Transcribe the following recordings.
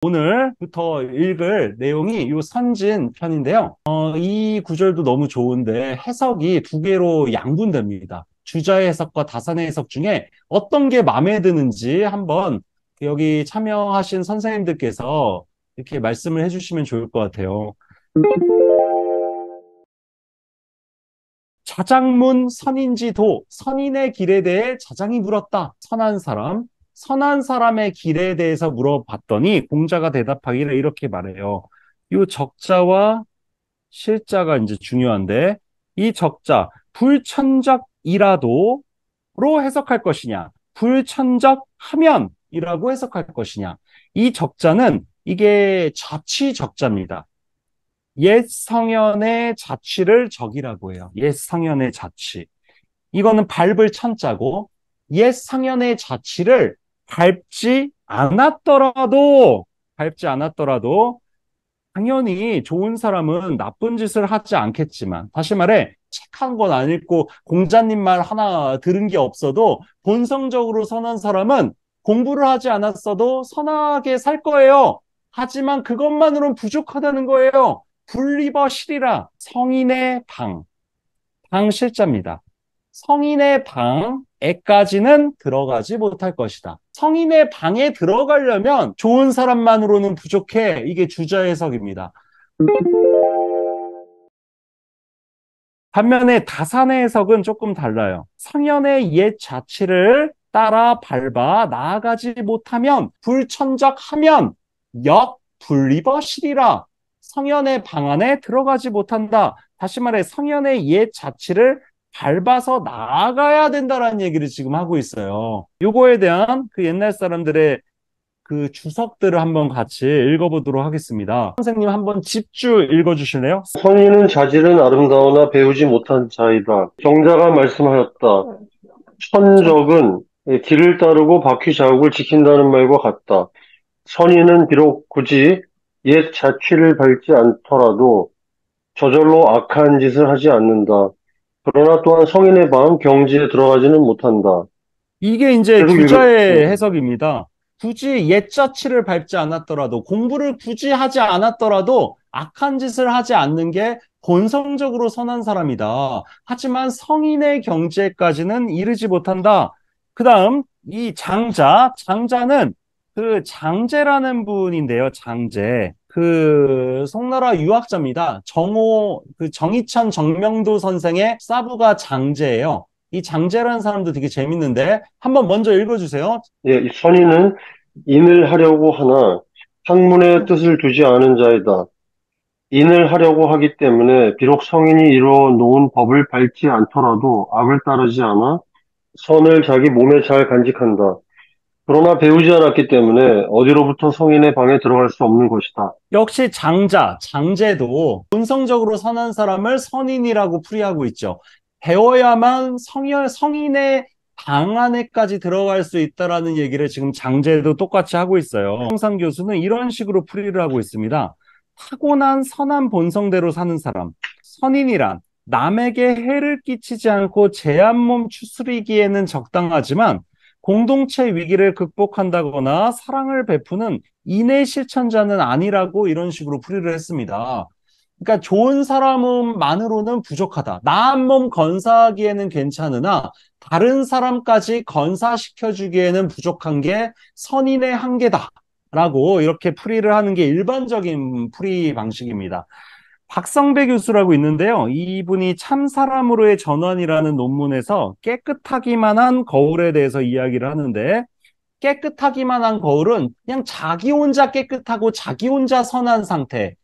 오늘부터 읽을 내용이 이 선진 편인데요. 이 구절도 너무 좋은데 해석이 두 개로 양분됩니다. 주자의 해석과 다산의 해석 중에 어떤 게 마음에 드는지 한번 여기 참여하신 선생님들께서 이렇게 말씀을 해주시면 좋을 것 같아요. 자장문 선인지도, 선인의 길에 대해 자장이 물었다. 선한 사람, 선한 사람의 길에 대해서 물어봤더니 공자가 대답하기를 이렇게 말해요. 이 적자와 실자가 이제 중요한데, 이 적자, 불천적이라도로 해석할 것이냐, 불천적하면이라고 해석할 것이냐. 이 적자는 이게 자취적자입니다. 옛 성현의 자취를 적이라고 해요. 옛 성현의 자취. 이거는 밟을 천자고, 옛 성현의 자취를 밟지 않았더라도 당연히 좋은 사람은 나쁜 짓을 하지 않겠지만, 다시 말해 책한 권 안 읽고 공자님 말 하나 들은 게 없어도 본성적으로 선한 사람은 공부를 하지 않았어도 선하게 살 거예요. 하지만 그것만으로는 부족하다는 거예요. 불리버실이라. 성인의 방실자입니다. 성인의 방에까지는 들어가지 못할 것이다. 성인의 방에 들어가려면 좋은 사람만으로는 부족해. 이게 주자 해석입니다. 반면에 다산의 해석은 조금 달라요. 성현의 옛 자취를 따라 밟아 나아가지 못하면 불천적하면 역불리버실이라. 성현의 방 안에 들어가지 못한다. 다시 말해 성현의 옛 자취를 밟아서 나아가야 된다라는 얘기를 지금 하고 있어요. 요거에 대한 그 옛날 사람들의 그 주석들을 한번 같이 읽어보도록 하겠습니다. 선생님 한번 집주 읽어주실래요? 선인은 자질은 아름다우나 배우지 못한 자이다. 경자가 말씀하였다. 천적은 길을 따르고 바퀴 자국을 지킨다는 말과 같다. 선인은 비록 굳이 옛 자취를 밟지 않더라도 저절로 악한 짓을 하지 않는다. 그러나 또한 성인의 방 경지에 들어가지는 못한다. 이게 이제 계속 읽을, 주자의 해석입니다. 굳이 옛자치를 밟지 않았더라도, 공부를 굳이 하지 않았더라도 악한 짓을 하지 않는 게 본성적으로 선한 사람이다. 하지만 성인의 경지에까지는 이르지 못한다. 그 다음, 이 장자는 그 장제라는 분인데요, 장제. 그 송나라 유학자입니다. 그 정희천 정명도 선생의 사부가 장제예요. 이 장제라는 사람도 되게 재밌는데 한번 먼저 읽어주세요. 이 선인은 인을 하려고 하나 학문의 뜻을 두지 않은 자이다. 인을 하려고 하기 때문에 비록 성인이 이루어 놓은 법을 밟지 않더라도 악을 따르지 않아 선을 자기 몸에 잘 간직한다. 그러나 배우지 않았기 때문에 어디로부터 성인의 방에 들어갈 수 없는 것이다. 역시 장제도 본성적으로 선한 사람을 선인이라고 풀이하고 있죠. 배워야만 성인의 방 안에까지 들어갈 수 있다라는 얘기를 지금 장제도 똑같이 하고 있어요. 홍상 교수는 이런 식으로 풀이를 하고 있습니다. 타고난 선한 본성대로 사는 사람, 선인이란 남에게 해를 끼치지 않고 제 한 몸 추스리기에는 적당하지만 공동체 위기를 극복한다거나 사랑을 베푸는 인의 실천자는 아니라고 이런 식으로 풀이를 했습니다. 그러니까 좋은 사람만으로는 부족하다. 나 한 몸 건사하기에는 괜찮으나 다른 사람까지 건사시켜주기에는 부족한 게 선인의 한계다. 라고 이렇게 풀이를 하는 게 일반적인 풀이 방식입니다. 박성배 교수라고 있는데요. 이분이 참사람으로의 전환이라는 논문에서 깨끗하기만 한 거울에 대해서 이야기를 하는데, 깨끗하기만 한 거울은 그냥 자기 혼자 깨끗하고 자기 혼자 선한 상태를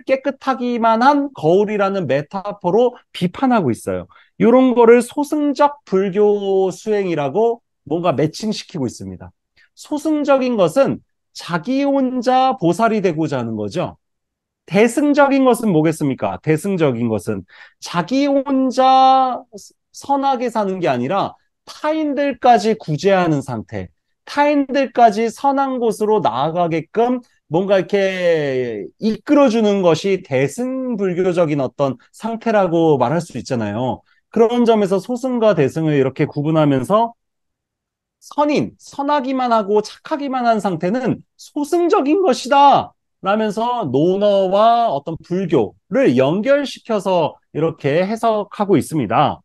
깨끗하기만 한 거울이라는 메타포로 비판하고 있어요. 이런 거를 소승적 불교 수행이라고 뭔가 매칭시키고 있습니다. 소승적인 것은 자기 혼자 보살이 되고자 하는 거죠. 대승적인 것은 뭐겠습니까? 대승적인 것은 자기 혼자 선하게 사는 게 아니라 타인들까지 구제하는 상태, 타인들까지 선한 곳으로 나아가게끔 뭔가 이렇게 이끌어주는 것이 대승불교적인 어떤 상태라고 말할 수 있잖아요. 그런 점에서 소승과 대승을 이렇게 구분하면서 선인, 선하기만 하고 착하기만 한 상태는 소승적인 것이다. 라면서 논어와 어떤 불교를 연결시켜서 이렇게 해석하고 있습니다.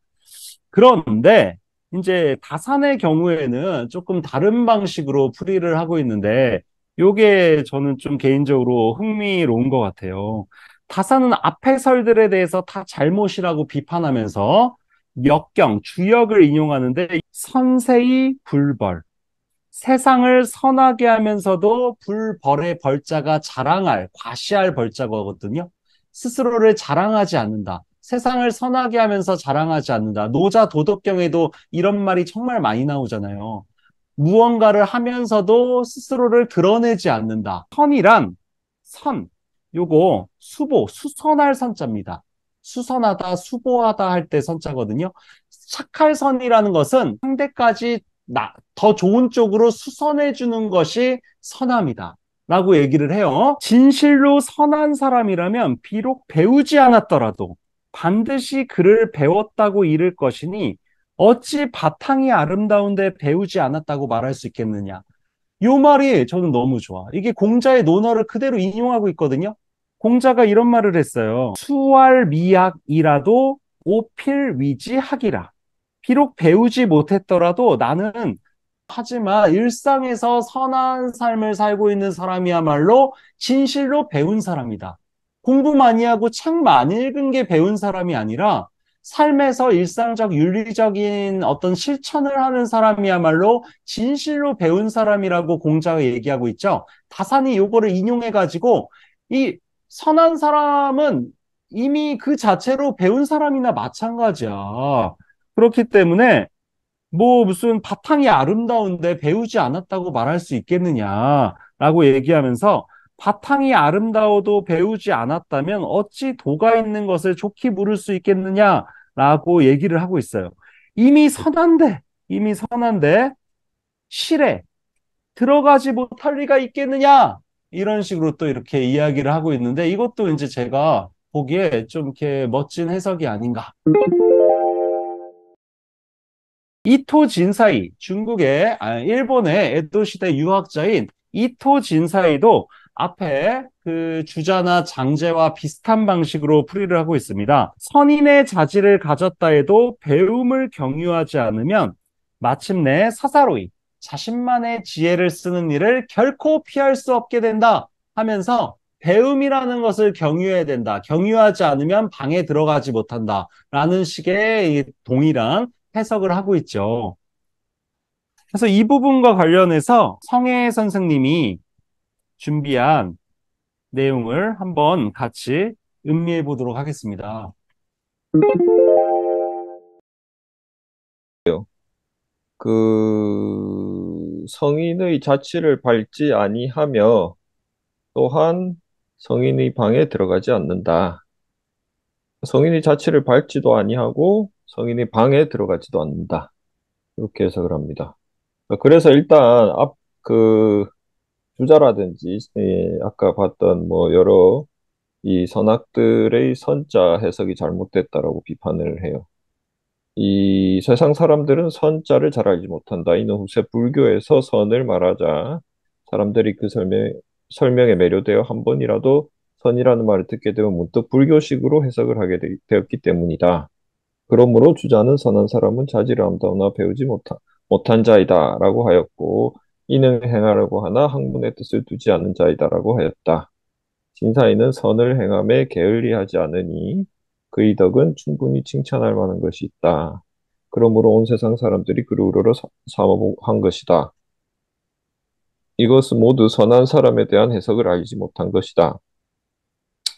그런데 이제 다산의 경우에는 조금 다른 방식으로 풀이를 하고 있는데 요게 저는 좀 개인적으로 흥미로운 것 같아요. 다산은 앞의 설들에 대해서 다 잘못이라고 비판하면서 역경, 주역을 인용하는데 선세의 불벌, 세상을 선하게 하면서도 불벌의 벌자가 자랑할, 과시할 벌자거든요. 스스로를 자랑하지 않는다. 세상을 선하게 하면서 자랑하지 않는다. 노자 도덕경에도 이런 말이 정말 많이 나오잖아요. 무언가를 하면서도 스스로를 드러내지 않는다. 선이란 선, 요거 수보, 수선할 선자입니다. 수선하다, 수보하다 할 때 선자거든요. 착할 선이라는 것은 상대까지 더 좋은 쪽으로 수선해 주는 것이 선함이다. 라고 얘기를 해요. 진실로 선한 사람이라면 비록 배우지 않았더라도 반드시 그를 배웠다고 이를 것이니 어찌 바탕이 아름다운데 배우지 않았다고 말할 수 있겠느냐. 요 말이 저는 너무 좋아. 이게 공자의 논어를 그대로 인용하고 있거든요. 공자가 이런 말을 했어요. 수활미약이라도 오필위지학이라. 비록 배우지 못했더라도 나는 하지만 일상에서 선한 삶을 살고 있는 사람이야말로 진실로 배운 사람이다. 공부 많이 하고 책 많이 읽은 게 배운 사람이 아니라 삶에서 일상적 윤리적인 어떤 실천을 하는 사람이야말로 진실로 배운 사람이라고 공자가 얘기하고 있죠. 다산이 요거를 인용해 가지고 이 선한 사람은 이미 그 자체로 배운 사람이나 마찬가지야. 그렇기 때문에 뭐 무슨 바탕이 아름다운데 배우지 않았다고 말할 수 있겠느냐라고 얘기하면서 바탕이 아름다워도 배우지 않았다면 어찌 도가 있는 것을 좋게 물을 수 있겠느냐라고 얘기를 하고 있어요. 이미 선한데, 이미 선한데 실에 들어가지 못할 리가 있겠느냐? 이런 식으로 또 이렇게 이야기를 하고 있는데 이것도 이제 제가 보기에 좀 이렇게 멋진 해석이 아닌가. 이토 진사이, 일본의 에도 시대 유학자인 이토 진사이도 앞에 그 주자나 장제와 비슷한 방식으로 풀이를 하고 있습니다. 선인의 자질을 가졌다 해도 배움을 경유하지 않으면 마침내 사사로이, 자신만의 지혜를 쓰는 일을 결코 피할 수 없게 된다 하면서 배움이라는 것을 경유해야 된다. 경유하지 않으면 방에 들어가지 못한다. 라는 식의 이 동일한 해석을 하고 있죠. 그래서 이 부분과 관련해서 성혜 선생님이 준비한 내용을 한번 같이 음미해 보도록 하겠습니다. 성인의 자취를 밟지 아니하며 또한 성인의 방에 들어가지 않는다. 성인의 자취를 밟지도 아니하고 성인의 방에 들어가지도 않는다. 이렇게 해석을 합니다. 그래서 일단 그 주자라든지 아까 봤던 뭐 여러 이 선악들의 선자 해석이 잘못됐다라고 비판을 해요. 이 세상 사람들은 선자를 잘 알지 못한다. 이는 후세 불교에서 선을 말하자 사람들이 그 설명에 매료되어 한 번이라도 선이라는 말을 듣게 되면 문득 불교식으로 해석을 하게 되었기 때문이다. 그러므로 주자는 선한 사람은 자질을 암다우나 배우지 못한 자이다라고 하였고 이는 행하려고 하나 학문의 뜻을 두지 않는 자이다라고 하였다. 신사에는 선을 행함에 게을리하지 않으니 그의 덕은 충분히 칭찬할 만한 것이 있다. 그러므로 온 세상 사람들이 그를 우러러 사모한 것이다. 이것은 모두 선한 사람에 대한 해석을 알지 못한 것이다.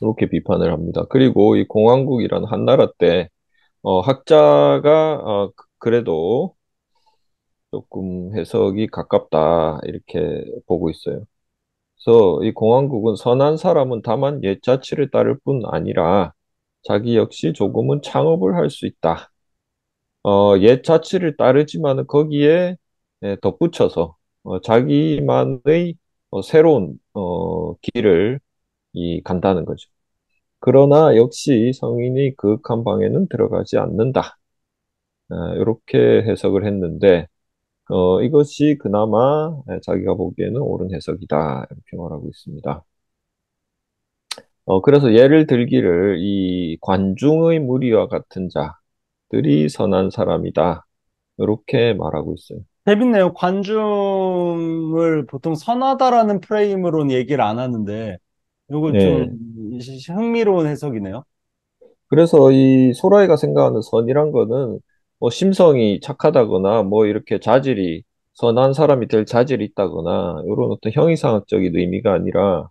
이렇게 비판을 합니다. 그리고 이 공황국이라는 한나라 때 학자가 그래도 조금 해석이 가깝다 이렇게 보고 있어요. 그래서 이 공황국은 선한 사람은 다만 옛 자치를 따를 뿐 아니라 자기 역시 조금은 창업을 할 수 있다. 옛 자치를 따르지만 거기에 덧붙여서 자기만의 새로운 길을 간다는 거죠. 그러나 역시 성인이 그윽한 방에는 들어가지 않는다. 이렇게 해석을 했는데 이것이 그나마 자기가 보기에는 옳은 해석이다. 이렇게 말하고 있습니다. 그래서 예를 들기를 이 관중의 무리와 같은 자들이 선한 사람이다. 이렇게 말하고 있어요. 재밌네요. 관중을 보통 선하다라는 프레임으로는 얘기를 안 하는데, 이거 좀 예. 흥미로운 해석이네요. 그래서 이 소라이가 생각하는 선이란 거는 뭐 심성이 착하다거나 뭐 이렇게 자질이 선한 사람이 될 자질이 있다거나 이런 어떤 형이상학적인 의미가 아니라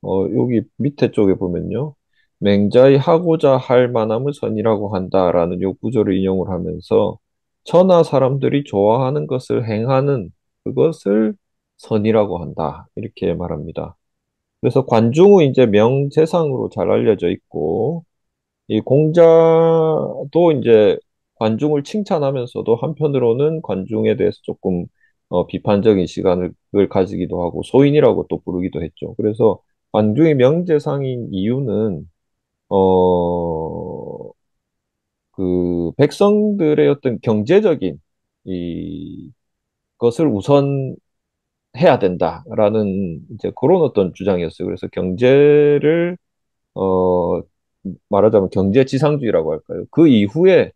여기 밑에 쪽에 보면요. 맹자의 하고자 할 만함을 선이라고 한다라는 요 구조를 인용을 하면서 천하 사람들이 좋아하는 것을 행하는 그것을 선이라고 한다. 이렇게 말합니다. 그래서 관중은 이제 명재상으로 잘 알려져 있고 이 공자도 이제 관중을 칭찬하면서도 한편으로는 관중에 대해서 조금 비판적인 시간을 가지기도 하고 소인이라고 또 부르기도 했죠. 그래서 관중이 명재상인 이유는 어, 그 백성들의 어떤 경제적인 이 것을 우선해야 된다라는 이제 그런 어떤 주장이었어요. 그래서 경제를 어, 말하자면 경제지상주의라고 할까요? 그 이후에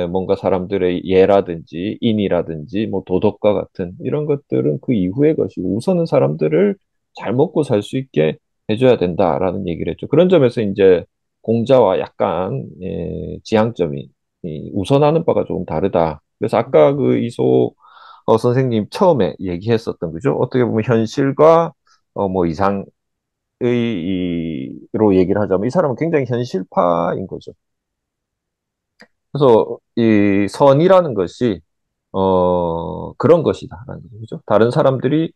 뭔가 사람들의 예라든지 인이라든지 뭐 도덕과 같은 이런 것들은 그 이후의 것이고 우선은 사람들을 잘 먹고 살 수 있게 해줘야 된다라는 얘기를 했죠. 그런 점에서 이제 공자와 약간 지향점이 우선하는 바가 조금 다르다. 그래서 아까 그 이소 선생님 처음에 얘기했었던 거죠. 어떻게 보면 현실과 뭐 이상의 로 얘기를 하자면 이 사람은 굉장히 현실파인 거죠. 그래서 이 선이라는 것이 그런 것이다라는 거죠. 그죠? 다른 사람들이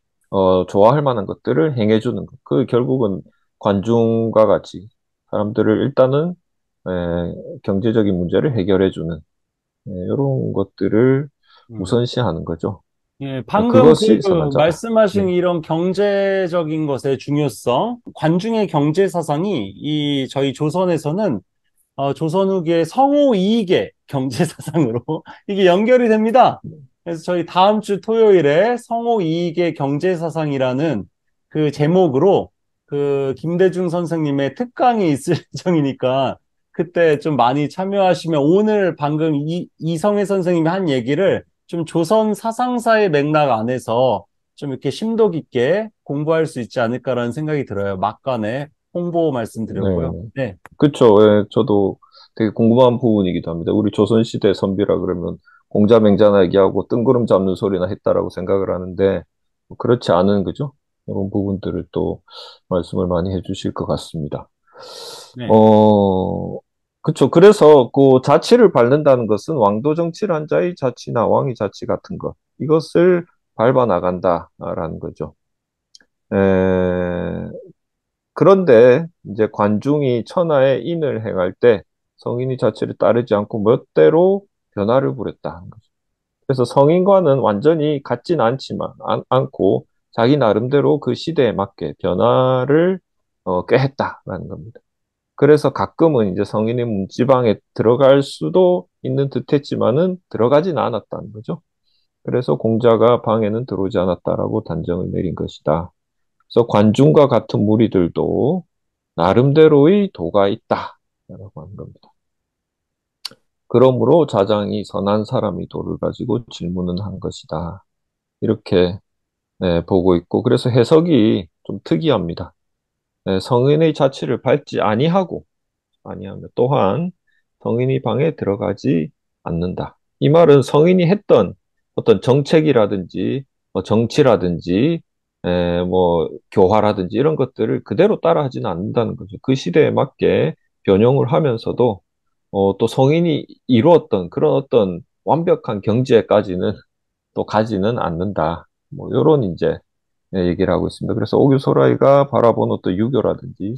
좋아할 만한 것들을 행해주는 것. 그 결국은 관중과 같이 사람들을 일단은 경제적인 문제를 해결해주는 이런 것들을 음. 우선시하는 거죠. 예, 방금 그것이 선한 자다. 말씀하신 네. 이런 경제적인 것의 중요성, 관중의 경제 사상이 저희 조선에서는 조선 후기의 성호 이익의 경제 사상으로 이게 연결이 됩니다. 그래서 저희 다음 주 토요일에 성호 이익의 경제 사상이라는 그 제목으로 그 김대중 선생님의 특강이 있을 예정이니까 그때 좀 많이 참여하시면 오늘 방금 이성애 선생님이 한 얘기를 좀 조선 사상사의 맥락 안에서 좀 이렇게 심도 깊게 공부할 수 있지 않을까라는 생각이 들어요. 막간에 홍보 말씀드렸고요. 네. 네. 그쵸. 예, 저도 되게 궁금한 부분이기도 합니다. 우리 조선시대 선비라 그러면 공자맹자나 얘기하고 뜬구름 잡는 소리나 했다라고 생각을 하는데, 뭐 그렇지 않은, 그죠? 이런 부분들을 또 말씀을 많이 해주실 것 같습니다. 네. 어, 그쵸. 그래서 그 자치를 밟는다는 것은 왕도 정치를 한 자의 자치나 왕의 자치 같은 것, 이것을 밟아 나간다라는 거죠. 에, 그런데 이제 관중이 천하의 인을 행할 때 성인의 자체를 따르지 않고 멋대로 변화를 부렸다. 그래서 성인과는 완전히 같진 않지만 않고 자기 나름대로 그 시대에 맞게 변화를 꾀했다라는 겁니다. 그래서 가끔은 이제 성인의 문지방에 들어갈 수도 있는 듯했지만은 들어가진 않았다는 거죠. 그래서 공자가 방에는 들어오지 않았다라고 단정을 내린 것이다. 그래서 관중과 같은 무리들도 나름대로의 도가 있다라고 하는 겁니다. 그러므로 자장이 선한 사람이 도를 가지고 질문은 한 것이다. 이렇게 보고 있고 그래서 해석이 좀 특이합니다. 성인의 자취를 밟지 아니하며 또한 성인이 방에 들어가지 않는다. 이 말은 성인이 했던 어떤 정책이라든지 뭐 정치라든지 뭐 교화라든지 이런 것들을 그대로 따라하지는 않는다는 거죠. 그 시대에 맞게 변형을 하면서도 또 성인이 이루었던 그런 어떤 완벽한 경지에까지는 또 가지는 않는다. 뭐 이런 이제 얘기를 하고 있습니다. 그래서 오규소라이가 바라본 어떤 유교라든지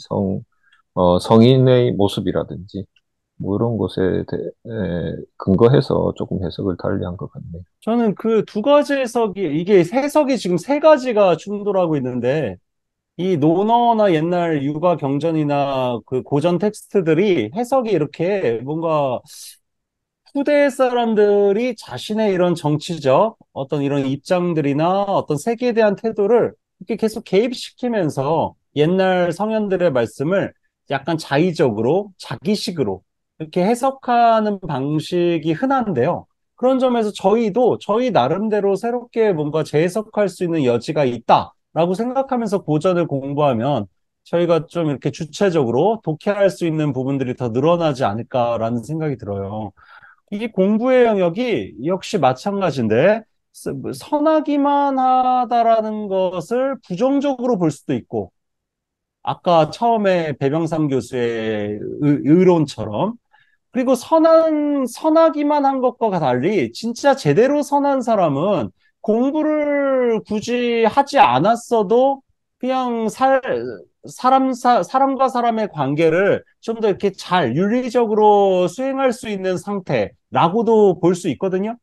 성인의 모습이라든지 뭐 이런 것에 근거해서 조금 해석을 달리한 것 같네요. 저는 그 두 가지 해석이, 이게 해석이 지금 세 가지가 충돌하고 있는데, 이 논어나 옛날 육아 경전이나 그 고전 텍스트들이 해석이 이렇게 뭔가 후대 사람들이 자신의 이런 정치적 어떤 이런 입장들이나 어떤 세계에 대한 태도를 이렇게 계속 개입시키면서 옛날 성현들의 말씀을 약간 자의적으로, 자기식으로 이렇게 해석하는 방식이 흔한데요. 그런 점에서 저희도 저희 나름대로 새롭게 뭔가 재해석할 수 있는 여지가 있다라고 생각하면서 고전을 공부하면 저희가 좀 이렇게 주체적으로 독해할 수 있는 부분들이 더 늘어나지 않을까라는 생각이 들어요. 이 공부의 영역이 역시 마찬가지인데, 선하기만 하다라는 것을 부정적으로 볼 수도 있고, 아까 처음에 배병삼 교수의 의론처럼, 그리고 선하기만 한 것과 달리, 진짜 제대로 선한 사람은 공부를 굳이 하지 않았어도 그냥 사람과 사람의 관계를 좀 더 이렇게 잘 윤리적으로 수행할 수 있는 상태라고도 볼 수 있거든요.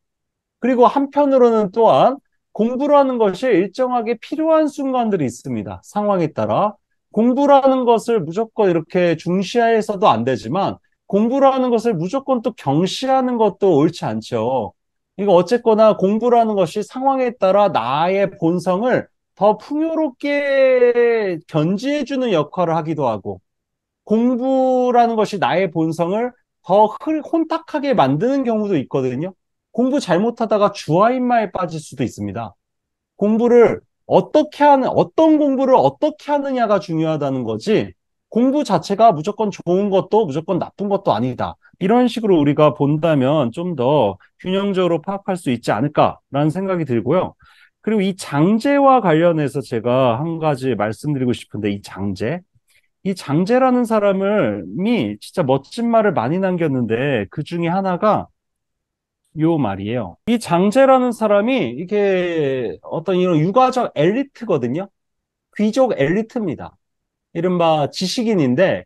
그리고 한편으로는 또한 공부라는 것이 일정하게 필요한 순간들이 있습니다. 상황에 따라. 공부라는 것을 무조건 이렇게 중시해서도 안 되지만 공부라는 것을 무조건 또 경시하는 것도 옳지 않죠. 이거 어쨌거나 공부라는 것이 상황에 따라 나의 본성을 더 풍요롭게 견지해주는 역할을 하기도 하고 공부라는 것이 나의 본성을 더 혼탁하게 만드는 경우도 있거든요. 공부 잘못하다가 주화인마에 빠질 수도 있습니다. 어떤 공부를 어떻게 하느냐가 중요하다는 거지, 공부 자체가 무조건 좋은 것도 무조건 나쁜 것도 아니다. 이런 식으로 우리가 본다면 좀 더 균형적으로 파악할 수 있지 않을까라는 생각이 들고요. 그리고 이 장제와 관련해서 제가 한 가지 말씀드리고 싶은데, 이 장제라는 사람이 진짜 멋진 말을 많이 남겼는데 그 중에 하나가 요 말이에요. 이 장제라는 사람이 이게 어떤 이런 유가적 엘리트거든요. 귀족 엘리트입니다. 이른바 지식인인데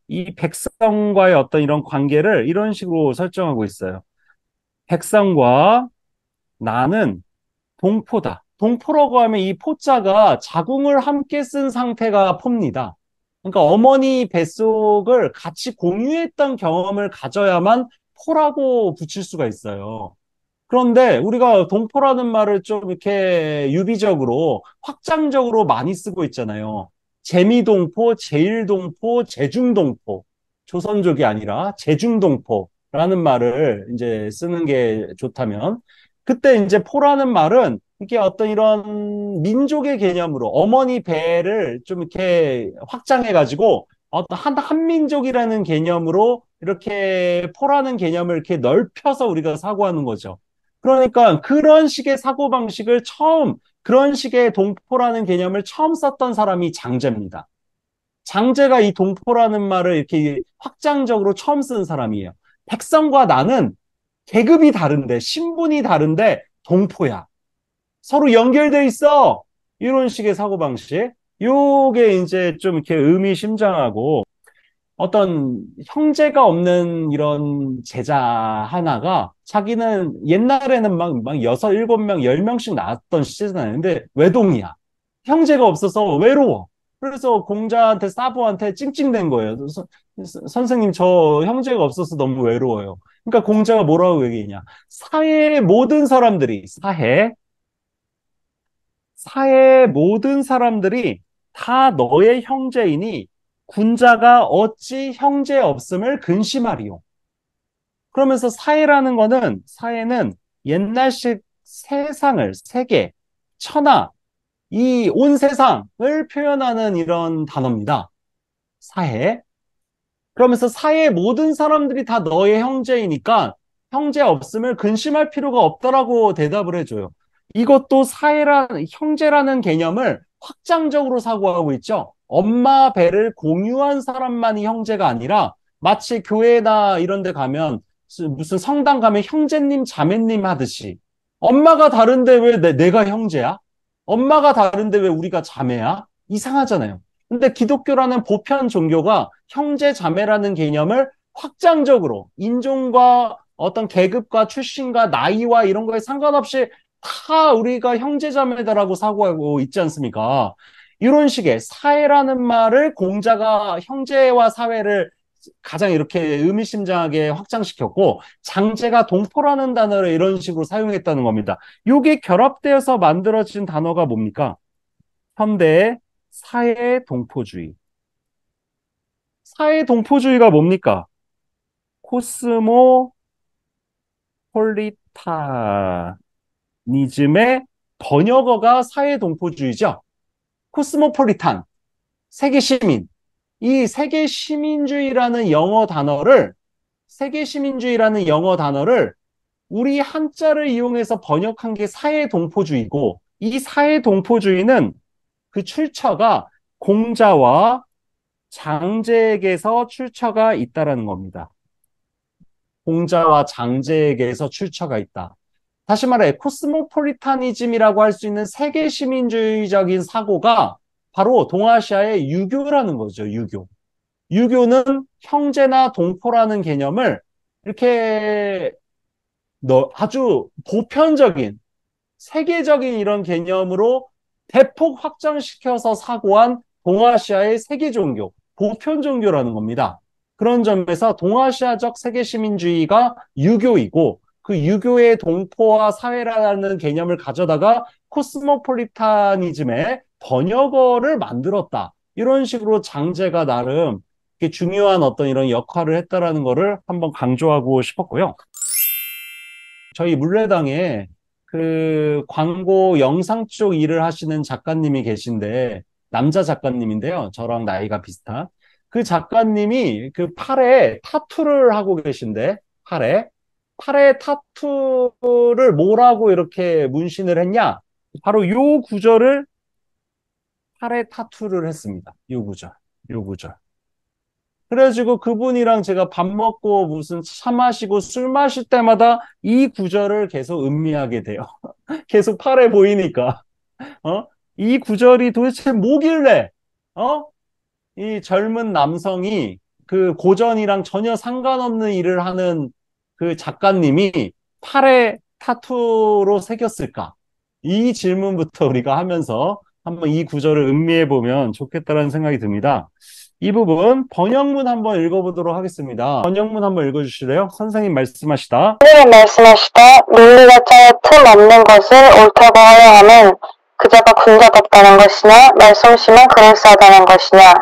이 백성과의 어떤 이런 관계를 이런 식으로 설정하고 있어요. 백성과 나는 동포다. 동포라고 하면 이 포자가 자궁을 함께 쓴 상태가 포입니다. 그러니까 어머니 뱃속을 같이 공유했던 경험을 가져야만 포라고 붙일 수가 있어요. 그런데 우리가 동포라는 말을 좀 이렇게 유비적으로 확장적으로 많이 쓰고 있잖아요. 재미동포, 제일동포, 제중동포. 조선족이 아니라 제중동포라는 말을 이제 쓰는 게 좋다면, 그때 이제 포라는 말은 이게 어떤 이런 민족의 개념으로 어머니 배를 좀 이렇게 확장해가지고 어떤 한민족이라는 개념으로 이렇게 포라는 개념을 이렇게 넓혀서 우리가 사고하는 거죠. 그러니까 그런 식의 사고방식을 그런 식의 동포라는 개념을 처음 썼던 사람이 장제입니다. 장제가 이 동포라는 말을 이렇게 확장적으로 처음 쓴 사람이에요. 백성과 나는 계급이 다른데, 신분이 다른데, 동포야. 서로 연결돼 있어. 이런 식의 사고방식. 요게 이제 좀 이렇게 의미심장하고, 어떤 형제가 없는 이런 제자 하나가 자기는 옛날에는 막 여섯, 일곱 명, 열 명씩 낳았던 시대잖아요. 근데 외동이야. 형제가 없어서 외로워. 그래서 공자한테, 사부한테 찡찡댄 거예요. 선생님, 저 형제가 없어서 너무 외로워요. 그러니까 공자가 뭐라고 얘기했냐. 사회의 모든 사람들이 다 너의 형제이니 군자가 어찌 형제 없음을 근심하리요. 그러면서 사회는 옛날식 세계, 천하, 이 온 세상을 표현하는 이런 단어입니다. 사회. 그러면서 사회의 모든 사람들이 다 너의 형제이니까 형제 없음을 근심할 필요가 없다라고 대답을 해줘요. 이것도 형제라는 개념을 확장적으로 사고하고 있죠. 엄마 배를 공유한 사람만이 형제가 아니라 마치 교회나 이런 데 가면 무슨 성당 가면 형제님, 자매님 하듯이 엄마가 다른데 왜 내가 형제야? 엄마가 다른데 왜 우리가 자매야? 이상하잖아요. 근데 기독교라는 보편 종교가 형제 자매라는 개념을 확장적으로 인종과 어떤 계급과 출신과 나이와 이런 거에 상관없이 다 우리가 형제 자매다라고 사고하고 있지 않습니까? 이런 식의 사회라는 말을 공자가 형제와 사회를 가장 이렇게 의미심장하게 확장시켰고, 장제가 동포라는 단어를 이런 식으로 사용했다는 겁니다. 요게 결합되어서 만들어진 단어가 뭡니까? 현대의 사회 동포주의. 사회 동포주의가 뭡니까? 코스모폴리타니즘의 번역어가 사회 동포주의죠. 코스모폴리탄, 세계 시민. 이 세계 시민주의라는 영어 단어를 우리 한자를 이용해서 번역한 게 사회 동포주의고, 이 사회 동포주의는 그 출처가 공자와 장제에게서 출처가 있다라는 겁니다. 공자와 장제에게서 출처가 있다. 다시 말해 코스모폴리타니즘이라고 할 수 있는 세계 시민주의적인 사고가 바로 동아시아의 유교라는 거죠. 유교. 유교는 형제나 동포라는 개념을 이렇게 아주 보편적인 세계적인 이런 개념으로 대폭 확장시켜서 사고한 동아시아의 세계 종교, 보편 종교라는 겁니다. 그런 점에서 동아시아적 세계 시민주의가 유교이고, 그 유교의 동포와 사회라는 개념을 가져다가 코스모폴리타니즘의 번역어를 만들었다. 이런 식으로 장제가 나름 중요한 어떤 이런 역할을 했다라는 거를 한번 강조하고 싶었고요. 저희 물레당에 그 광고 영상 쪽 일을 하시는 작가님이 계신데, 남자 작가님인데요. 저랑 나이가 비슷한. 그 작가님이 그 팔에 타투를 하고 계신데, 팔에 타투를 뭐라고 이렇게 문신을 했냐? 바로 요 구절을 팔에 타투를 했습니다. 요 구절. 그래가지고 그분이랑 제가 밥 먹고 무슨 차 마시고 술 마실 때마다 이 구절을 계속 음미하게 돼요. 계속 팔에 보이니까. 이 구절이 도대체 뭐길래, 어? 이 젊은 남성이 그 고전이랑 전혀 상관없는 일을 하는 그 작가님이 팔에 타투로 새겼을까? 이 질문부터 우리가 하면서 한번 이 구절을 음미해 보면 좋겠다라는 생각이 듭니다. 이 부분 번역문 한번 읽어보도록 하겠습니다. 번역문 한번 읽어주실래요? 선생님 말씀하시다. 논리가 짜여 틈 없는 것을 옳다고 하여 함은 그자가 군자답다는 것이냐, 말솜씨만 그럴싸하다는 것이냐.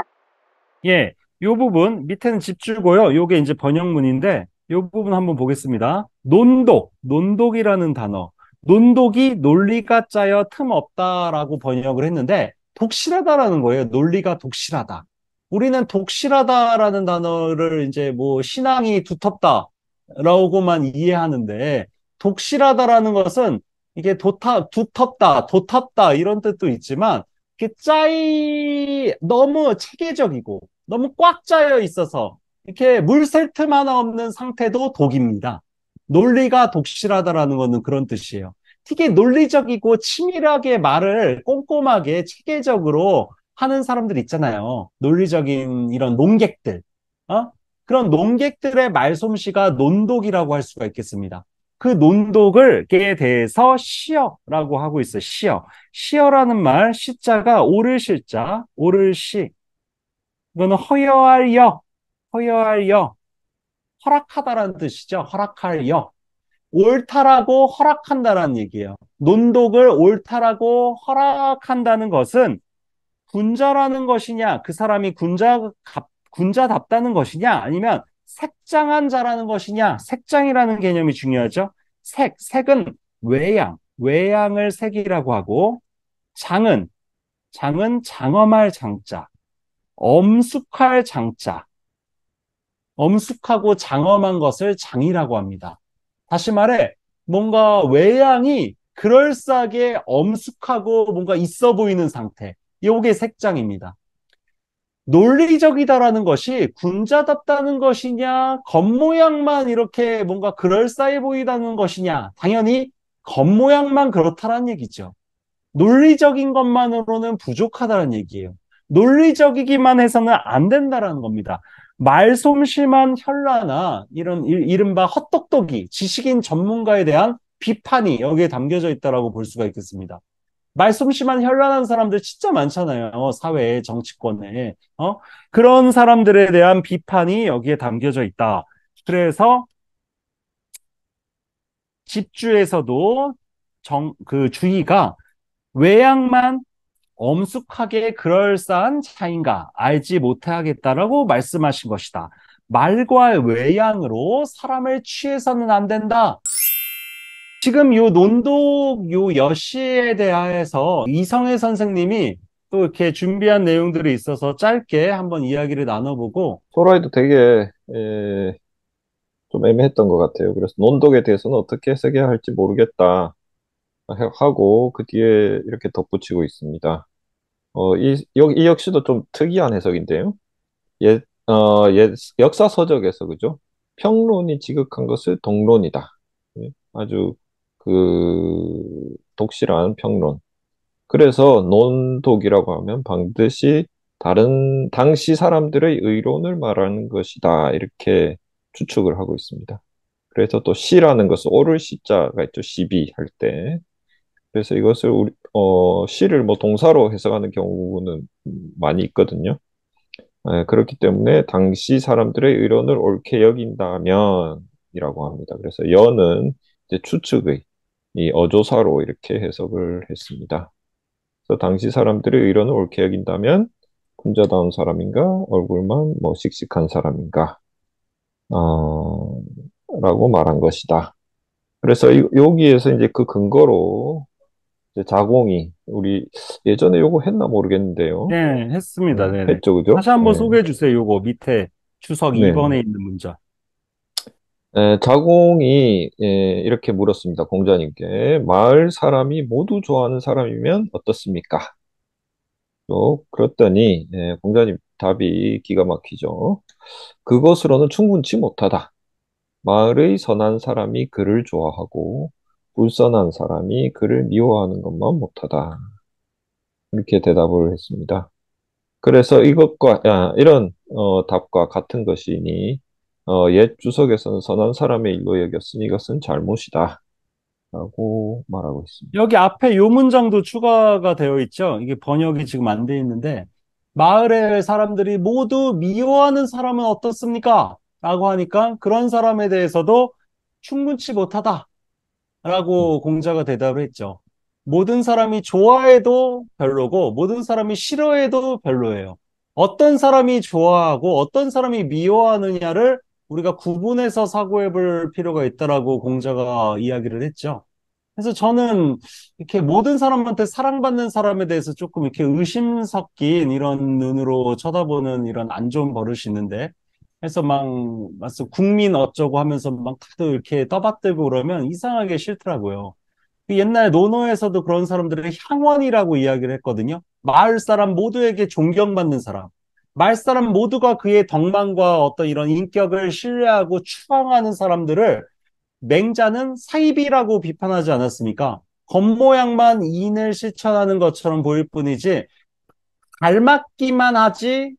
예, 요 부분 밑에는 집주고요. 요게 이제 번역문인데 요 부분 한번 보겠습니다. 논독이라는 단어. 논독이 논리가 짜여 틈 없다라고 번역을 했는데 독실하다라는 거예요. 논리가 독실하다. 우리는 독실하다라는 단어를 이제 뭐 신앙이 두텁다라고만 이해하는데, 독실하다라는 것은 이게 두텁다 이런 뜻도 있지만, 이게 너무 체계적이고 너무 꽉 짜여 있어서 이렇게 물 셀 틈 하나 없는 상태도 독입니다. 논리가 독실하다라는 것은 그런 뜻이에요. 되게 논리적이고 치밀하게 말을 꼼꼼하게 체계적으로 하는 사람들 있잖아요. 논리적인 이런 논객들. 그런 논객들의 말솜씨가 논독이라고 할 수가 있겠습니다. 그 논독을에 대해서 시어라고 하고 있어요. 시어라는 말, 시자가 오를 실자, 오를 시. 이거는 허여할 여, 허락하다라는 뜻이죠. 허락할 여. 옳다라고 허락한다라는 얘기예요. 논독을 옳다라고 허락한다는 것은 군자라는 것이냐, 그 사람이 군자답다는 것이냐, 아니면 색장한 자라는 것이냐. 색장이라는 개념이 중요하죠. 색은 외양을 색이라고 하고, 장은 장엄할 장자, 엄숙할 장자, 엄숙하고 장엄한 것을 장이라고 합니다. 다시 말해, 뭔가 외양이 그럴싸하게 엄숙하고 뭔가 있어 보이는 상태. 이게 색장입니다. 논리적이다라는 것이 군자답다는 것이냐, 겉모양만 이렇게 뭔가 그럴싸해 보이다는 것이냐, 당연히 겉모양만 그렇다라는 얘기죠. 논리적인 것만으로는 부족하다는 얘기예요. 논리적이기만 해서는 안 된다라는 겁니다. 말솜씨만 현란한 이런 이른바 헛똑똑이, 지식인 전문가에 대한 비판이 여기에 담겨져 있다라고 볼 수가 있겠습니다. 말솜씨만 현란한 사람들 진짜 많잖아요. 사회에, 정치권에. 그런 사람들에 대한 비판이 여기에 담겨져 있다. 그래서 집주에서도 그 주의가 외양만 엄숙하게 그럴싸한 차인가 알지 못하겠다라고 말씀하신 것이다. 말과 외양으로 사람을 취해서는 안 된다. 지금 요 논독 요 여시에 대하여서 이성애 선생님이 또 이렇게 준비한 내용들이 있어서 짧게 한번 이야기를 나눠보고. 소라이도 되게 좀 애매했던 것 같아요. 그래서 논독에 대해서는 어떻게 해석해야 할지 모르겠다 하고 그 뒤에 이렇게 덧붙이고 있습니다. 이 역시도 좀 특이한 해석인데요. 역사서적에서, 그죠? 평론이 지극한 것을 동론이다. 예, 아주 독실한 평론. 그래서 논독이라고 하면 반드시 당시 사람들의 의론을 말하는 것이다. 이렇게 추측을 하고 있습니다. 그래서 또 시라는 것은 오를 시자가 있죠. 시비 할 때. 그래서 이것을 시를 뭐 동사로 해석하는 경우는 많이 있거든요. 그렇기 때문에 당시 사람들의 의론을 옳게 여긴다면 이라고 합니다. 그래서 여는 이제 추측의 이 어조사로 이렇게 해석을 했습니다. 그래서 당시 사람들의 의론을 옳게 여긴다면 군자다운 사람인가 얼굴만 뭐 씩씩한 사람인가 라고 말한 것이다. 그래서 여기에서 이제 그 근거로 이제 자공이 우리 예전에 요거 했나 모르겠는데요. 네, 했습니다. 네네. 했죠, 그죠? 다시 한번 네. 소개해 주세요. 요거 밑에 주석 네. 2번에 있는 문자. 자공이 이렇게 물었습니다. 공자님께 마을 사람이 모두 좋아하는 사람이면 어떻습니까? 또 그랬더니 공자님 답이 기가 막히죠. 그것으로는 충분치 못하다. 마을의 선한 사람이 그를 좋아하고 불선한 사람이 그를 미워하는 것만 못하다. 이렇게 대답을 했습니다. 그래서 이런 답과 같은 것이니 옛 주석에서는 선한 사람의 일로 여겼으니 이것은 잘못이다. 라고 말하고 있습니다. 여기 앞에 요 문장도 추가가 되어 있죠. 이게 번역이 지금 안 돼 있는데, 마을의 사람들이 모두 미워하는 사람은 어떻습니까? 라고 하니까 그런 사람에 대해서도 충분치 못하다. 라고 공자가 대답을 했죠. 모든 사람이 좋아해도 별로고, 모든 사람이 싫어해도 별로예요. 어떤 사람이 좋아하고 어떤 사람이 미워하느냐를 우리가 구분해서 사고해 볼 필요가 있다라고 공자가 이야기를 했죠. 그래서 저는 이렇게 모든 사람한테 사랑받는 사람에 대해서 조금 이렇게 의심 섞인 이런 눈으로 쳐다보는 이런 안 좋은 버릇이 있는데, 그래서 국민 어쩌고 하면서 막 다들 이렇게 떠받들고 그러면 이상하게 싫더라고요. 그 옛날 논어에서도 그런 사람들을 향원이라고 이야기를 했거든요. 마을 사람 모두에게 존경받는 사람. 마을 사람 모두가 그의 덕망과 어떤 이런 인격을 신뢰하고 추앙하는 사람들을 맹자는 사입이라고 비판하지 않았습니까? 겉모양만 인을 실천하는 것처럼 보일 뿐이지 닮았기만 하지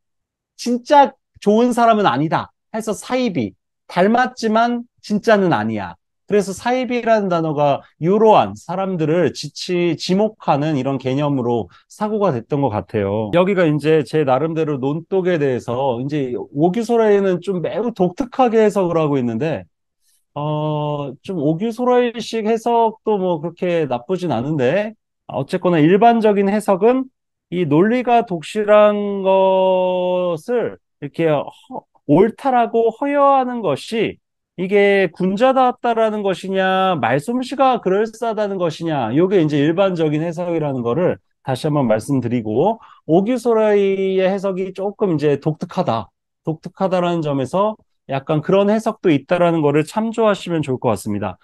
진짜 좋은 사람은 아니다 해서 사입이, 닮았지만 진짜는 아니야. 그래서 사입이라는 단어가 유로한 사람들을 지목하는 이런 개념으로 사고가 됐던 것 같아요. 여기가 이제 제 나름대로 논독에 대해서 이제 오규소라이는 좀 매우 독특하게 해석을 하고 있는데, 좀 오규소라이식 해석도 뭐 그렇게 나쁘진 않은데, 어쨌거나 일반적인 해석은 이 논리가 독실한 것을 이렇게 옳다라고 허여하는 것이 이게 군자답다라는 것이냐, 말솜씨가 그럴싸하다는 것이냐, 이게 이제 일반적인 해석이라는 거를 다시 한번 말씀드리고, 오규소라이의 해석이 조금 이제 독특하다라는 점에서 약간 그런 해석도 있다라는 거를 참조하시면 좋을 것 같습니다.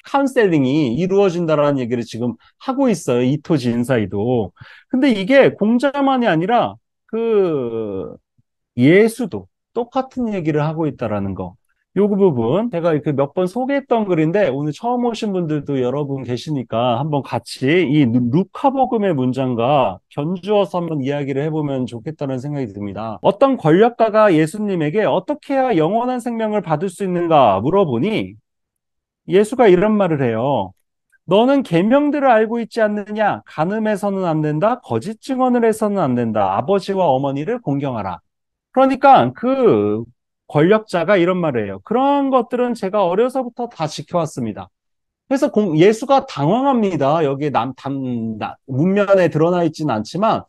카운셀링이 이루어진다라는 얘기를 지금 하고 있어요. 이토지 인사이도. 근데 이게 공자만이 아니라 그 예수도 똑같은 얘기를 하고 있다라는 거. 요 부분 제가 이렇게 몇 번 소개했던 글인데 오늘 처음 오신 분들도 여러분 계시니까 한번 같이 이 루카복음의 문장과 견주어서 한번 이야기를 해보면 좋겠다는 생각이 듭니다. 어떤 권력가가 예수님에게 어떻게 해야 영원한 생명을 받을 수 있는가 물어보니 예수가 이런 말을 해요. 너는 계명들을 알고 있지 않느냐? 간음해서는 안 된다. 거짓 증언을 해서는 안 된다. 아버지와 어머니를 공경하라. 그러니까 그 권력자가 이런 말을 해요. 그러한 것들은 제가 어려서부터 다 지켜왔습니다. 그래서 예수가 당황합니다. 여기에 문면에 드러나 있지는 않지만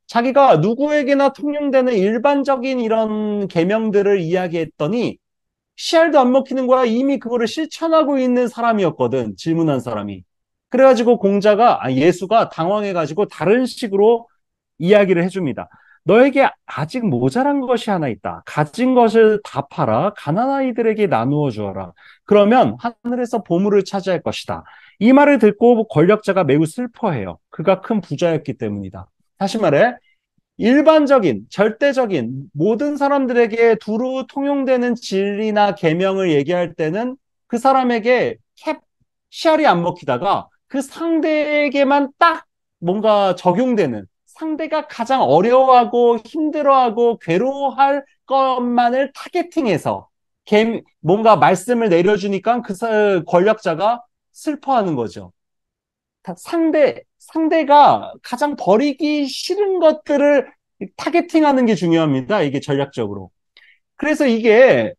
자기가 누구에게나 통용되는 일반적인 이런 계명들을 이야기했더니 씨알도 안 먹히는 거야. 이미 그거를 실천하고 있는 사람이었거든. 질문한 사람이. 그래가지고 예수가 당황해가지고 다른 식으로 이야기를 해줍니다. 너에게 아직 모자란 것이 하나 있다. 가진 것을 다 팔아 가난한 아이들에게 나누어 주어라. 그러면 하늘에서 보물을 차지할 것이다. 이 말을 듣고 권력자가 매우 슬퍼해요. 그가 큰 부자였기 때문이다. 다시 말해 일반적인, 절대적인 모든 사람들에게 두루 통용되는 진리나 계명을 얘기할 때는 그 사람에게 씨알이 안 먹히다가 그 상대에게만 딱 뭔가 적용되는 상대가 가장 어려워하고 힘들어하고 괴로워할 것만을 타겟팅해서 뭔가 말씀을 내려주니까 권력자가 슬퍼하는 거죠. 상대가 가장 버리기 싫은 것들을 타겟팅하는 게 중요합니다. 이게 전략적으로. 그래서 이게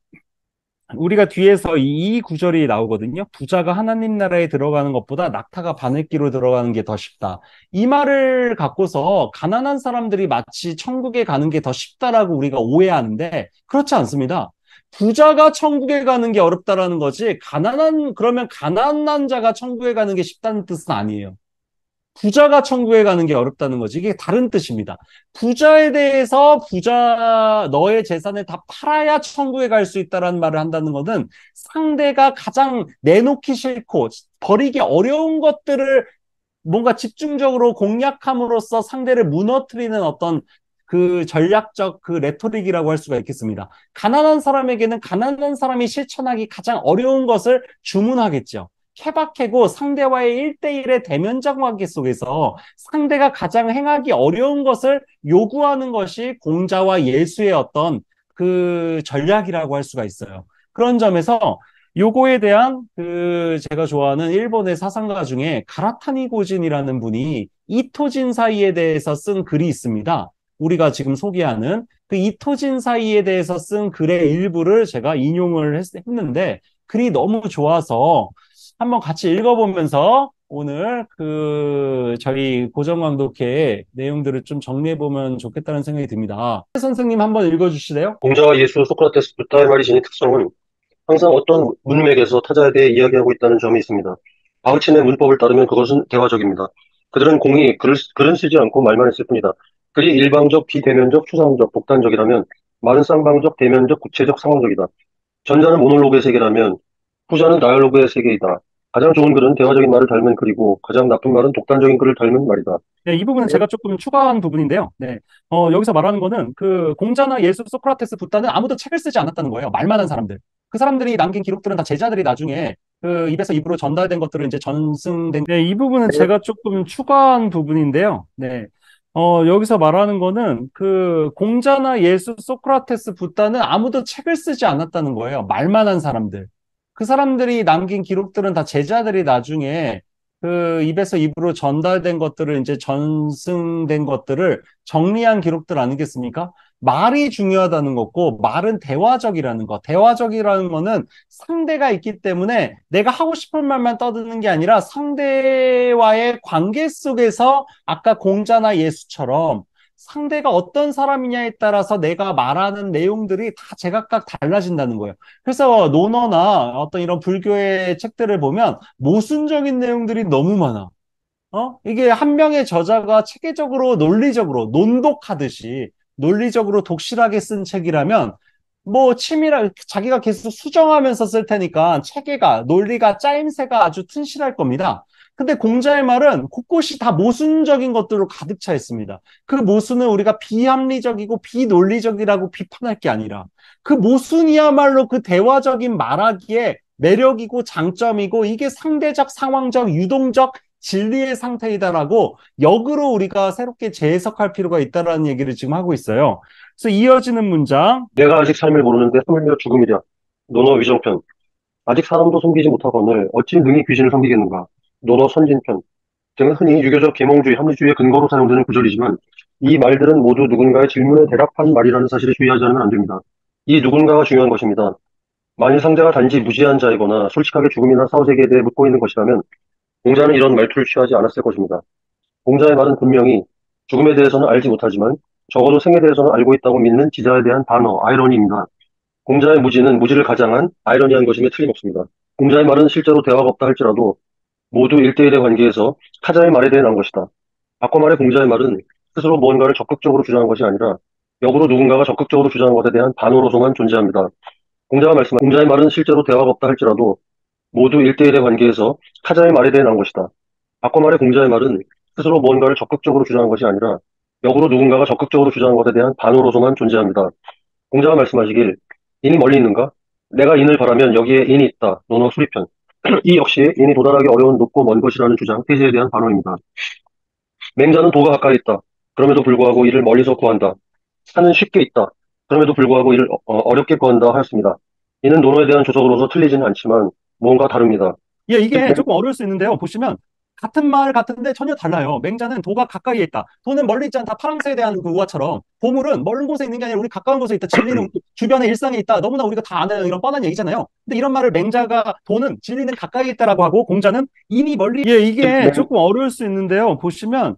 우리가 뒤에서 이 구절이 나오거든요. 부자가 하나님 나라에 들어가는 것보다 낙타가 바늘기로 들어가는 게 더 쉽다. 이 말을 갖고서 가난한 사람들이 마치 천국에 가는 게 더 쉽다라고 우리가 오해하는데 그렇지 않습니다. 부자가 천국에 가는 게 어렵다라는 거지, 그러면 가난한 자가 천국에 가는 게 쉽다는 뜻은 아니에요. 부자가 천국에 가는 게 어렵다는 거지. 이게 다른 뜻입니다. 부자에 대해서 너의 재산을 다 팔아야 천국에 갈 수 있다라는 말을 한다는 것은 상대가 가장 내놓기 싫고 버리기 어려운 것들을 뭔가 집중적으로 공략함으로써 상대를 무너뜨리는 어떤 그 전략적 그 레토릭이라고 할 수가 있겠습니다. 가난한 사람에게는 가난한 사람이 실천하기 가장 어려운 것을 주문하겠죠. 케바케고 상대와의 1대1의 대면적 관계 속에서 상대가 가장 행하기 어려운 것을 요구하는 것이 공자와 예수의 어떤 그 전략이라고 할 수가 있어요. 그런 점에서 요거에 대한 제가 좋아하는 일본의 사상가 중에 가라타니 고진이라는 분이 이토진 사이에 대해서 쓴 글이 있습니다. 우리가 지금 소개하는 그 이토진 사이에 대해서 쓴 글의 일부를 제가 인용을 했는데 글이 너무 좋아서 한번 같이 읽어보면서 오늘 저희 고정강독회 내용들을 좀 정리해보면 좋겠다는 생각이 듭니다. 선생님 한번 읽어주실래요? 공자와 예수, 소크라테스, 부타의 말이 지닌 특성은 항상 어떤 문맥에서 타자에 대해 이야기하고 있다는 점이 있습니다. 바흐친의 문법을 따르면 그것은 대화적입니다. 그들은 공히 글은 쓰지 않고 말만 했을 뿐이다. 글이 일방적, 비대면적, 추상적, 독단적이라면 말은 쌍방적, 대면적, 구체적, 상황적이다. 전자는 모놀로그의 세계라면 후자는 다이얼로그의 세계이다. 가장 좋은 글은 대화적인 말을 닮은 글이고 가장 나쁜 말은 독단적인 글을 닮은 말이다. 네, 이 부분은 제가 조금 추가한 부분인데요. 네, 여기서 말하는 거는 공자나 예수, 소크라테스, 붓다는 아무도 책을 쓰지 않았다는 거예요. 말만 한 사람들. 그 사람들이 남긴 기록들은 다 제자들이 나중에 입에서 입으로 전달된 것들을 이제 전승된. 네, 이 부분은 제가 조금 추가한 부분인데요. 네. 여기서 말하는 거는 공자나 예수, 소크라테스, 붓다는 아무도 책을 쓰지 않았다는 거예요. 말만 한 사람들. 그 사람들이 남긴 기록들은 다 제자들이 나중에 입에서 입으로 전달된 것들을 이제 전승된 것들을 정리한 기록들 아니겠습니까? 말이 중요하다는 거고, 말은 대화적이라는 거. 대화적이라는 거는 상대가 있기 때문에 내가 하고 싶은 말만 떠드는 게 아니라 상대와의 관계 속에서 아까 공자나 예수처럼 상대가 어떤 사람이냐에 따라서 내가 말하는 내용들이 다 제각각 달라진다는 거예요. 그래서 논어나 어떤 이런 불교의 책들을 보면 모순적인 내용들이 너무 많아. 이게 한 명의 저자가 체계적으로 논리적으로 논독하듯이 논리적으로 독실하게 쓴 책이라면 뭐 자기가 계속 수정하면서 쓸 테니까 체계가 논리가 짜임새가 아주 튼실할 겁니다. 근데 공자의 말은 곳곳이 다 모순적인 것들로 가득 차 있습니다. 그 모순은 우리가 비합리적이고 비논리적이라고 비판할 게 아니라 그 모순이야말로 그 대화적인 말하기에 매력이고 장점이고 이게 상대적, 상황적, 유동적 진리의 상태이다라고 역으로 우리가 새롭게 재해석할 필요가 있다라는 얘기를 지금 하고 있어요. 그래서 이어지는 문장. 내가 아직 삶을 모르는데 하물며 죽음이랴. 논어 위정편. 아직 사람도 섬기지 못하거늘 어찌 능히 귀신을 섬기겠는가. 논어 선진편 등은 흔히 유교적 계몽주의, 합리주의의 근거로 사용되는 구절이지만 이 말들은 모두 누군가의 질문에 대답한 말이라는 사실에 주의하지 않으면 안 됩니다. 이 누군가가 중요한 것입니다. 만일 상대가 단지 무지한 자이거나 솔직하게 죽음이나 사후세계에 대해 묻고 있는 것이라면 공자는 이런 말투를 취하지 않았을 것입니다. 공자의 말은 분명히 죽음에 대해서는 알지 못하지만 적어도 생에 대해서는 알고 있다고 믿는 지자에 대한 반어, 아이러니입니다. 공자의 무지는 무지를 가장한 아이러니한 것임에 틀림없습니다. 공자의 말은 실제로 대화가 없다 할지라도 모두 1대1의 관계에서 타자의 말에 대해 난 것이다. 바꿔 말해 공자의 말은 스스로 무언가를 적극적으로 주장한 것이 아니라 역으로 누군가가 적극적으로 주장한 것에 대한 반어로서만 존재합니다. 공자의 말은 실제로 대화가 없다 할지라도 모두 1대1의 관계에서 타자의 말에 대해 난 것이다. 바꿔 말해 공자의 말은 스스로 무언가를 적극적으로 주장한 것이 아니라 역으로 누군가가 적극적으로 주장한 것에 대한 반어로서만 존재합니다. 공자가 말씀하시길 인이 멀리 있는가? 내가 인을 바라면 여기에 인이 있다. 논어 수리편. 이 역시 인이 도달하기 어려운 높고 먼 것이라는 주장, 태세에 대한 반어입니다. 맹자는 도가 가까이 있다. 그럼에도 불구하고 이를 멀리서 구한다. 산은 쉽게 있다. 그럼에도 불구하고 이를 어렵게 구한다 하였습니다. 이는 논어에 대한 조석으로서 틀리지는 않지만 무언가 다릅니다. 예, 이게 조금 어려울 수 있는데요. 보시면 같은 말 같은데 전혀 달라요. 맹자는 도가 가까이에 있다. 도는 멀리 있지 않다. 파랑새에 대한 그 우화처럼 보물은 먼 곳에 있는 게 아니라 우리 가까운 곳에 있다. 진리는 우리 주변의 일상에 있다. 너무나 우리가 다 아는 이런 뻔한 얘기잖아요. 근데 이런 말을 맹자가 도는 진리는 가까이 있다라고 하고 공자는 이미 멀리 예, 이게 조금 어려울 수 있는데요. 보시면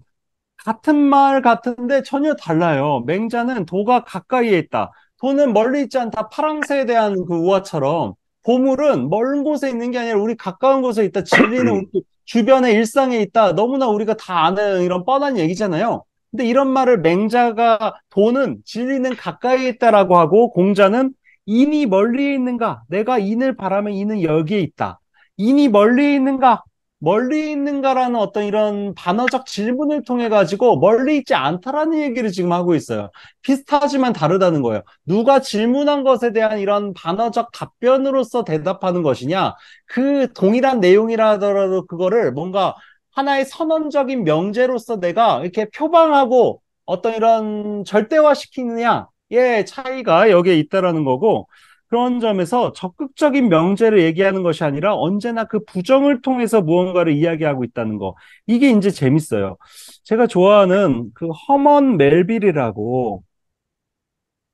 같은 말 같은데 전혀 달라요. 맹자는 도가 가까이에 있다. 도는 멀리 있지 않다. 파랑새에 대한 그 우화처럼 보물은 먼 곳에 있는 게 아니라 우리 가까운 곳에 있다. 진리는 우리 주변의 일상에 있다. 너무나 우리가 다 아는 이런 뻔한 얘기잖아요. 근데 이런 말을 맹자가 도는 진리는 가까이 있다라고 하고 공자는 인이 멀리 있는가? 내가 인을 바라면 인은 여기에 있다. 인이 멀리 있는가? 멀리 있는가라는 어떤 이런 반어적 질문을 통해 가지고 멀리 있지 않다라는 얘기를 지금 하고 있어요. 비슷하지만 다르다는 거예요. 누가 질문한 것에 대한 이런 반어적 답변으로서 대답하는 것이냐? 그 동일한 내용이라 하더라도 그거를 뭔가 하나의 선언적인 명제로서 내가 이렇게 표방하고 어떤 이런 절대화시키느냐의 차이가 여기에 있다라는 거고, 그런 점에서 적극적인 명제를 얘기하는 것이 아니라 언제나 그 부정을 통해서 무언가를 이야기하고 있다는 거. 이게 이제 재밌어요. 제가 좋아하는 그 허먼 멜빌이라고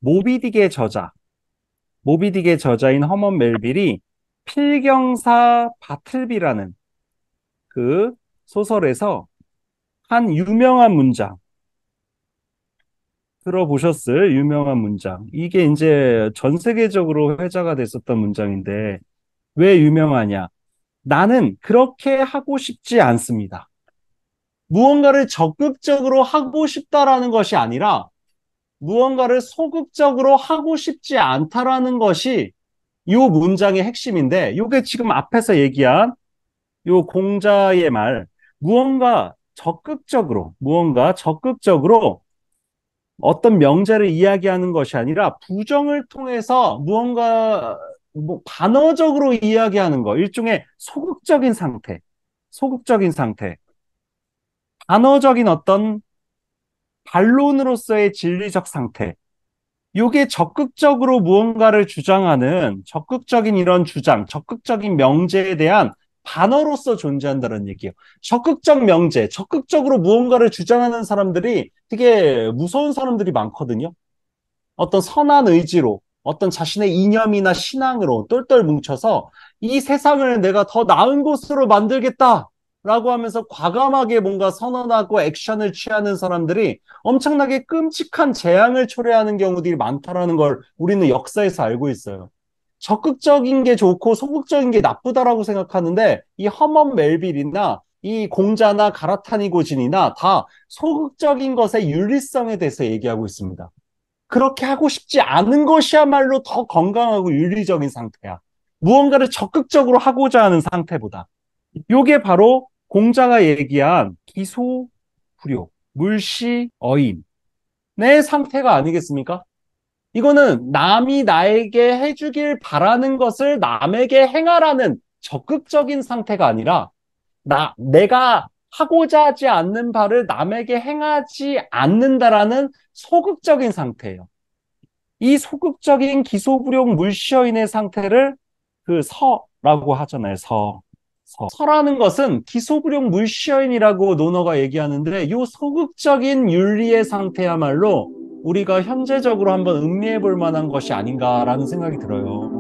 모비딕의 저자, 모비딕의 저자인 허먼 멜빌이 필경사 바틀비라는 그 소설에서 한 유명한 문장, 들어보셨을 유명한 문장. 이게 이제 전 세계적으로 회자가 됐었던 문장인데, 왜 유명하냐? 나는 그렇게 하고 싶지 않습니다. 무언가를 적극적으로 하고 싶다라는 것이 아니라 무언가를 소극적으로 하고 싶지 않다라는 것이 이 문장의 핵심인데, 이게 지금 앞에서 얘기한 이 공자의 말, 무언가 적극적으로 어떤 명제를 이야기하는 것이 아니라 부정을 통해서 무언가 반어적으로 이야기하는 거, 일종의 소극적인 상태, 반어적인 어떤 반론으로서의 진리적 상태. 요게 적극적으로 무언가를 주장하는 적극적인 이런 주장, 적극적인 명제에 대한 반어로서 존재한다는 얘기예요. 적극적 명제, 적극적으로 무언가를 주장하는 사람들이 되게 무서운 사람들이 많거든요. 어떤 선한 의지로, 어떤 자신의 이념이나 신앙으로 똘똘 뭉쳐서 이 세상을 내가 더 나은 곳으로 만들겠다라고 하면서 과감하게 뭔가 선언하고 액션을 취하는 사람들이 엄청나게 끔찍한 재앙을 초래하는 경우들이 많다라는 걸 우리는 역사에서 알고 있어요. 적극적인 게 좋고 소극적인 게 나쁘다라고 생각하는데 이 허먼 멜빌이나 이 공자나 가라타니고진이나 다 소극적인 것의 윤리성에 대해서 얘기하고 있습니다. 그렇게 하고 싶지 않은 것이야말로 더 건강하고 윤리적인 상태야. 무언가를 적극적으로 하고자 하는 상태보다. 요게 바로 공자가 얘기한 기소불욕, 물시어인의 상태가 아니겠습니까? 이거는 남이 나에게 해주길 바라는 것을 남에게 행하라는 적극적인 상태가 아니라 내가 하고자 하지 않는 바를 남에게 행하지 않는다라는 소극적인 상태예요. 이 소극적인 기소불용 물시어인의 상태를 그 서라고 하잖아요. 서라는 것은 기소불용 물시효인이라고 논어가 얘기하는데 이 소극적인 윤리의 상태야말로 우리가 현재적으로 한번 음미해 볼 만한 것이 아닌가라는 생각이 들어요.